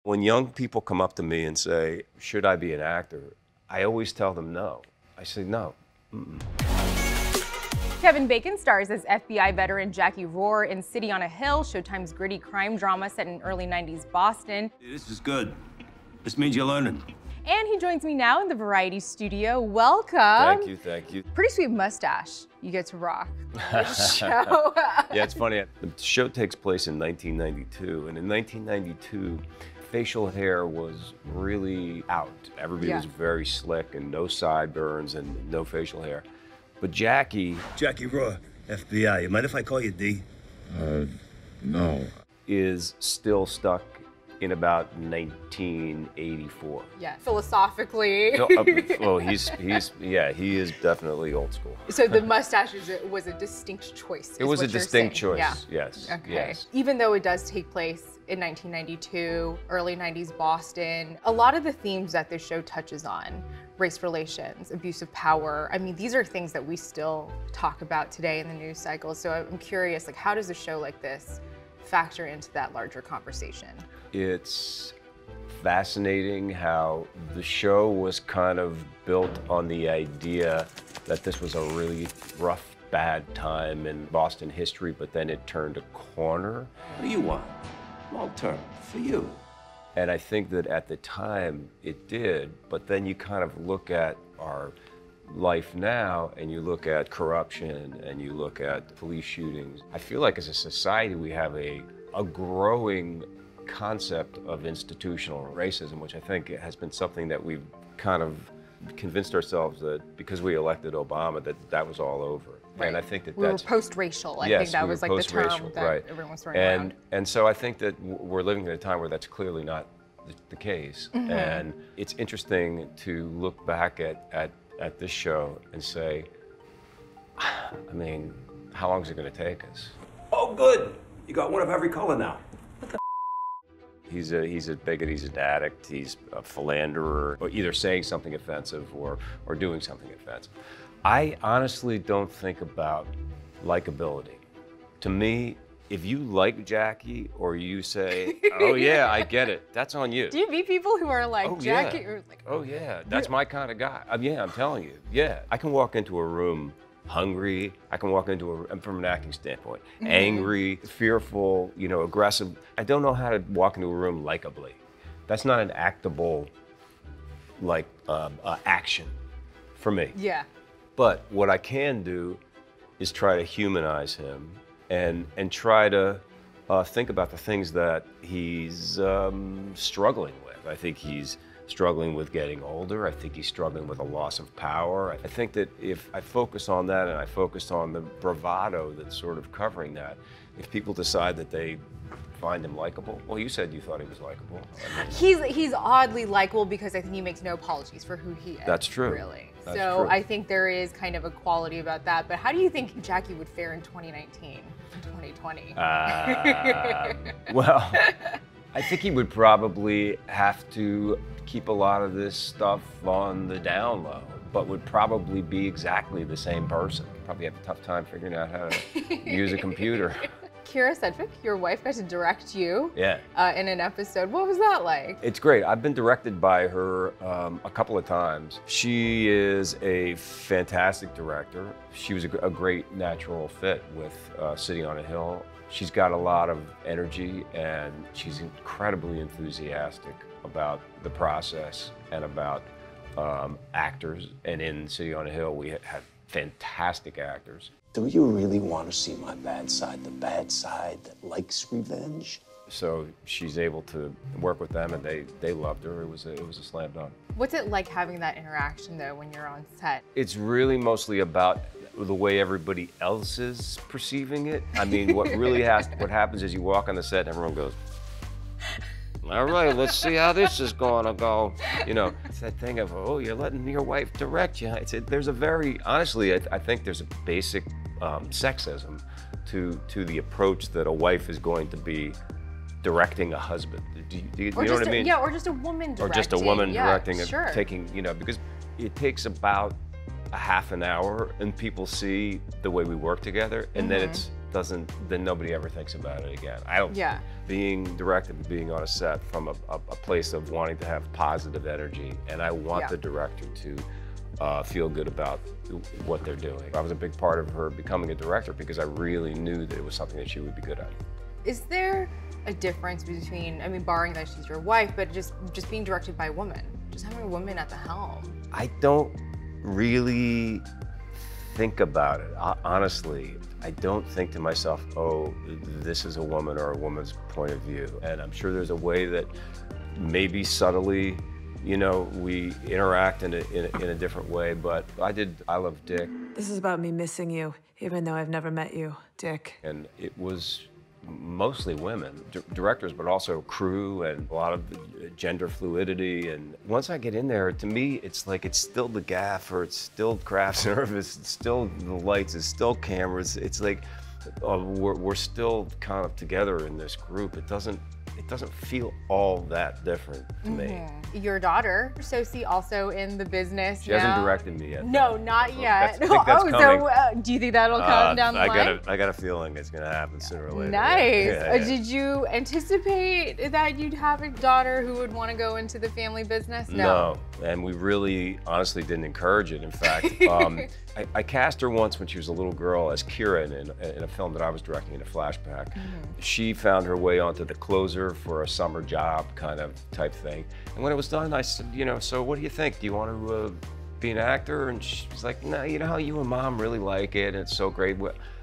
When young people come up to me and say, should I be an actor? I always tell them no. I say no. Kevin Bacon stars as FBI veteran Jackie Rohr in City on a Hill, Showtime's gritty crime drama set in early 90s Boston. This is good. This means you're learning. And he joins me now in the Variety studio. Welcome. Thank you, thank you. Pretty sweet mustache you get to rock on this show. Yeah, it's funny. The show takes place in 1992, and in 1992, facial hair was really out. Everybody was very slick and no sideburns and no facial hair. But Jackie Rohr, FBI. You mind if I call you D? No. Is still stuck in about 1984. Yeah, philosophically. Well, he is definitely old school. So the mustache was a distinct choice. It was a distinct choice, yeah. Yes. Okay. Yes. Even though it does take place in 1992, early 90s Boston, a lot of the themes that this show touches on, race relations, abuse of power, I mean, these are things that we still talk about today in the news cycle. So I'm curious, like, how does a show like this factor into that larger conversation? It's fascinating how the show was kind of built on the idea that this was a really rough, bad time in Boston history, but then it turned a corner. What do you want? Long term, for you. And I think that at the time it did, but then you kind of look at our life now and you look at corruption and you look at police shootings. I feel like as a society we have a growing concept of institutional racism, which I think has been something that we've kind of convinced ourselves that because we elected Obama that was all over. Right. And I think that we were post-racial. I think that was like the term that everyone was throwing around. And so I think that we're living in a time where that's clearly not the case. Mm-hmm. And it's interesting to look back at this show and say, I mean, how long is it going to take us? Oh, good. You got one of every color now. He's a bigot, he's an addict, he's a philanderer, or either saying something offensive or doing something offensive. I honestly don't think about likability. To me, if you like Jackie or you say, oh yeah, I get it, that's on you. Do you meet people who are like Jackie? Yeah. Or like, oh yeah, that's my kind of guy. Yeah, I'm telling you, yeah. I can walk into a room hungry, I can walk into a, from an acting standpoint, angry, fearful, aggressive. I don't know how to walk into a room likably. That's not an actable, action for me. Yeah. But what I can do is try to humanize him and try to think about the things that he's struggling with. I think he's struggling with getting older. I think he's struggling with a loss of power. I think that if I focus on that and I focus on the bravado that's sort of covering that, if people decide that they find him likable, well, you said you thought he was likable. He's oddly likable because I think he makes no apologies for who he is. That's true. Really. That's so true. I think there is kind of a quality about that. But how do you think Jackie would fare in 2019, 2020? Well, I think he would probably have to keep a lot of this stuff on the down low, but would probably be exactly the same person. Probably have a tough time figuring out how to use a computer. Kira Sedgwick, your wife, got to direct you in an episode. What was that like? It's great. I've been directed by her a couple of times. She is a fantastic director. She was a great natural fit with City on a Hill. She's got a lot of energy and she's incredibly enthusiastic about the process and about actors. And in City on a Hill, we had fantastic actors. Do you really want to see my bad side, the bad side that likes revenge? So she's able to work with them and they loved her. It was a slam dunk. What's it like having that interaction though when you're on set? It's really mostly about the way everybody else is perceiving it. I mean, what happens is you walk on the set and everyone goes, all right, let's see how this is gonna go. It's that thing of, oh, you're letting your wife direct you. There's a very, honestly, I think there's a basic sexism to the approach that a wife is going to be directing a husband. Do you know what I mean? Yeah, or just a woman directing. Or just a woman directing, sure. taking, because it takes about a half an hour and people see the way we work together and then then nobody ever thinks about it again. I don't. Yeah. Being directed and being on a set from a place of wanting to have positive energy, and I want the director to feel good about what they're doing. I was a big part of her becoming a director because I really knew that it was something that she would be good at. Is there a difference between, I mean, barring that she's your wife, but just being directed by a woman, just having a woman at the helm? I don't really think about it, honestly. I don't think to myself, oh, this is a woman or a woman's point of view. And I'm sure there's a way that maybe subtly, you know, we interact in a different way, but I Love Dick. This is about me missing you, even though I've never met you, Dick. And it was mostly women, directors, but also crew and a lot of gender fluidity. And once I get in there, to me, it's like it's still the gaff, or it's still craft service, it's still the lights, it's still cameras. It's like we're still kind of together in this group. It doesn't feel all that different to me. Your daughter, Sosie, also in the business. She hasn't directed me yet. No, not yet. I think that's coming. So do you think that'll come down the line? I got a feeling it's gonna happen sooner or later. Nice. Yeah. Did you anticipate that you'd have a daughter who would want to go into the family business? No, and we really, honestly, didn't encourage it. In fact, I cast her once when she was a little girl as Kira in a film that I was directing in a flashback. She found her way onto the closer for a summer job kind of type thing. And when it was done, I said, you know, so what do you think? Do you want to be an actor? And she was like, no, you know how you and Mom really like it, and it's so great.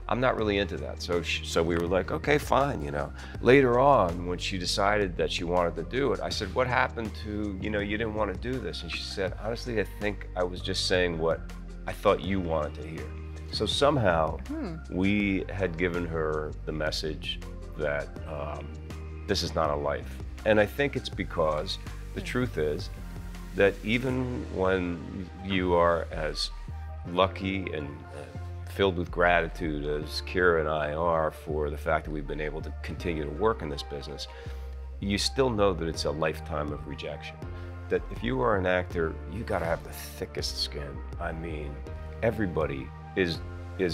I'm not really into that. So we were like, okay, fine, you know. Later on, when she decided that she wanted to do it, I said, what happened to, you know, you didn't want to do this? And she said, honestly, I think I was just saying what I thought you wanted to hear. So somehow we had given her the message that this is not a life. And I think it's because the truth is that even when you are as lucky and filled with gratitude as Kira and I are for the fact that we've been able to continue to work in this business, you still know that it's a lifetime of rejection. That if you are an actor, you gotta have the thickest skin. I mean, everybody is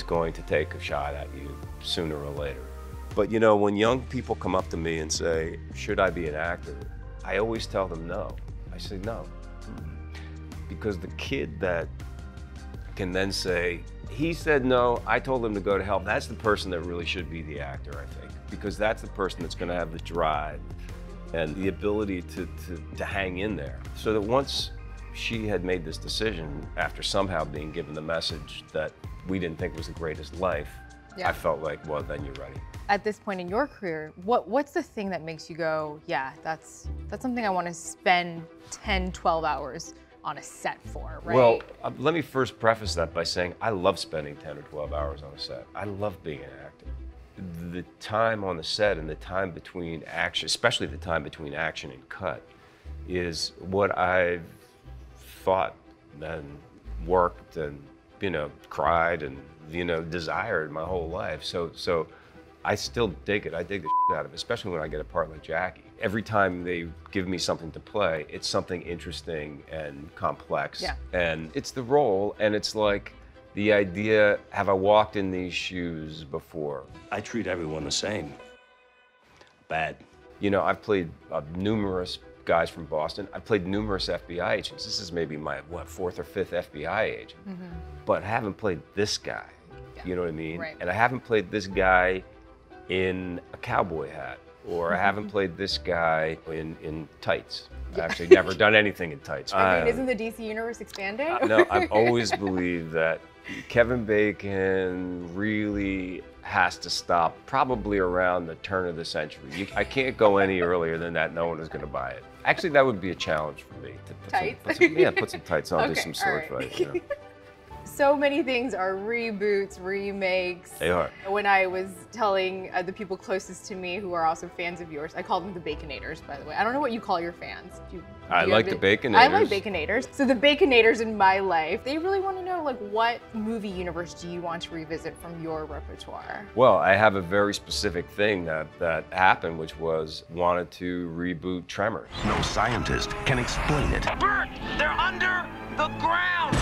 going to take a shot at you sooner or later. But you know, when young people come up to me and say, should I be an actor? I always tell them no. I say no. Because the kid that can then say, he said no, I told him to go to hell, that's the person that really should be the actor, I think. Because that's the person that's gonna have the drive and the ability to hang in there. So that once she had made this decision, after somehow being given the message that we didn't think was the greatest life, I felt like, well, then you're ready. At this point in your career, what's the thing that makes you go, yeah, that's something I want to spend 10, 12 hours on a set for, right? Well, let me first preface that by saying I love spending 10 or 12 hours on a set. I love being an actor. The time on the set and the time between action, especially the time between action and cut, is what I've thought and worked and, you know, cried and, you know, desired my whole life. So I still dig it. I dig the shit out of it, especially when I get a part like Jackie. Every time they give me something to play, it's something interesting and complex. Yeah. And it's the role, and it's like the idea, have I walked in these shoes before? I treat everyone the same. Bad. You know, I've played numerous guys from Boston. I've played numerous FBI agents. This is maybe my, fourth or fifth FBI agent. But I haven't played this guy. Yeah. You know what I mean? Right. And I haven't played this guy in a cowboy hat, or I haven't played this guy in tights. I've actually never done anything in tights. I mean, isn't the DC universe expanding? No, I've always believed that Kevin Bacon really has to stop probably around the turn of the century. I can't go any earlier than that. No one is going to buy it. Actually, that would be a challenge for me to put some tights on, do some sword fight. You know? So many things are reboots, remakes. They are. When I was telling the people closest to me who are also fans of yours, I call them the Baconators, by the way. I don't know what you call your fans. I like the Baconators. I like Baconators. So the Baconators in my life, they really want to know, like, what movie universe do you want to revisit from your repertoire? Well, I have a very specific thing that happened, which was wanted to reboot Tremors. No scientist can explain it. Bert, they're under the ground!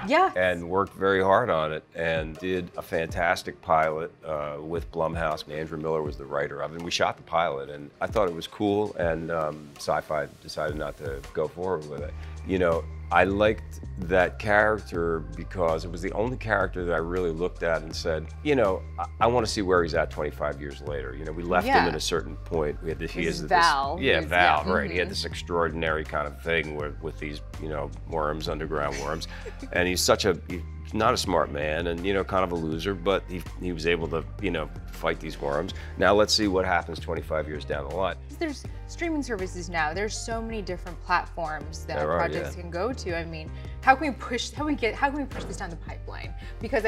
Yeah. And worked very hard on it and did a fantastic pilot with Blumhouse. Andrew Miller was the writer of it. And we shot the pilot and I thought it was cool, and Sci-Fi decided not to go forward with it. You know, I liked that character because it was the only character that I really looked at and said, you know, I want to see where he's at 25 years later. You know, we left him at a certain point. We had this, he has Val. Val, right. He had this extraordinary kind of thing with these, you know, worms, underground worms. And he's not a smart man and, you know, kind of a loser, but he was able to, you know, fight these worms. Now let's see what happens 25 years down the line. There's streaming services now. There's so many different platforms that projects can go to. I mean, how can we push this down the pipeline? Because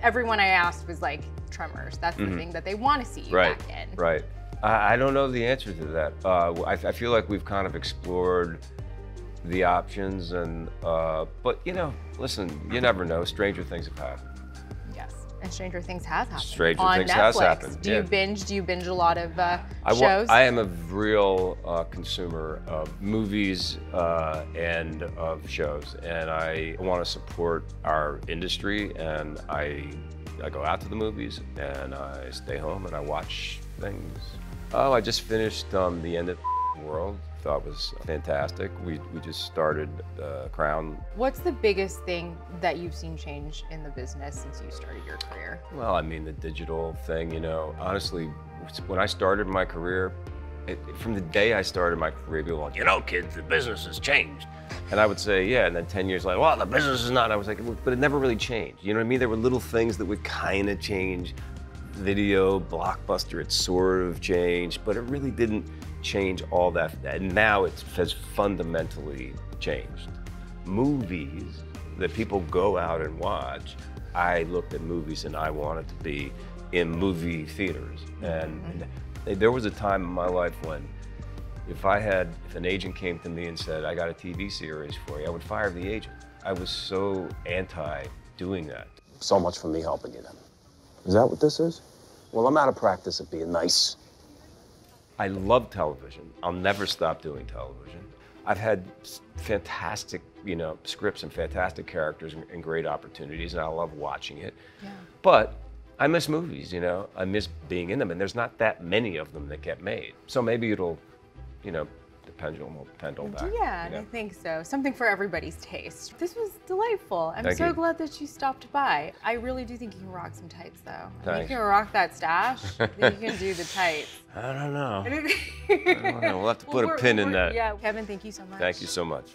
everyone I asked was like, Tremors. That's the thing that they want to see you back in. Right. I don't know the answer to that. I feel like we've kind of explored the options, and but you know, listen, you never know. Stranger things have happened. Yes, and Stranger Things has happened. Stranger on Things Netflix. has happened. Do you binge a lot of shows? I am a real consumer of movies and of shows, and I want to support our industry, and I go out to the movies, and I stay home, and I watch things. Oh, I just finished The End of the World. Thought was fantastic. We just started Crown. What's the biggest thing that you've seen change in the business since you started your career? Well, I mean, the digital thing, you know, honestly, when I started my career, from the day I started my career, people were like, you know, kids, the business has changed. And I would say, yeah, and then 10 years later, well, the business is not. And I was like, but it never really changed. You know what I mean? There were little things that would kind of change. Video, Blockbuster, it sort of changed, but it really didn't change all that. And now it has fundamentally changed. Movies that people go out and watch, I looked at movies and I wanted to be in movie theaters. And there was a time in my life when if an agent came to me and said, I got a TV series for you, I would fire the agent. I was so anti doing that. So much for me helping you then. Is that what this is? Well, I'm out of practice at being nice. I love television. I'll never stop doing television. I've had fantastic, you know, scripts and fantastic characters and great opportunities, and I love watching it. Yeah. But I miss movies, you know. I miss being in them, and there's not that many of them that get made. So maybe it'll, you know, the pendulum will pendle back. Yeah, you know? I think so. Something for everybody's taste. This was delightful. I'm Thank so you. glad that you stopped by. I really do think you can rock some tights, though. I think Thanks. you can rock that stash. Then you can do the tights. I don't know. I don't know. We'll have to put a pin in that. Yeah, Kevin, thank you so much. Thank you so much.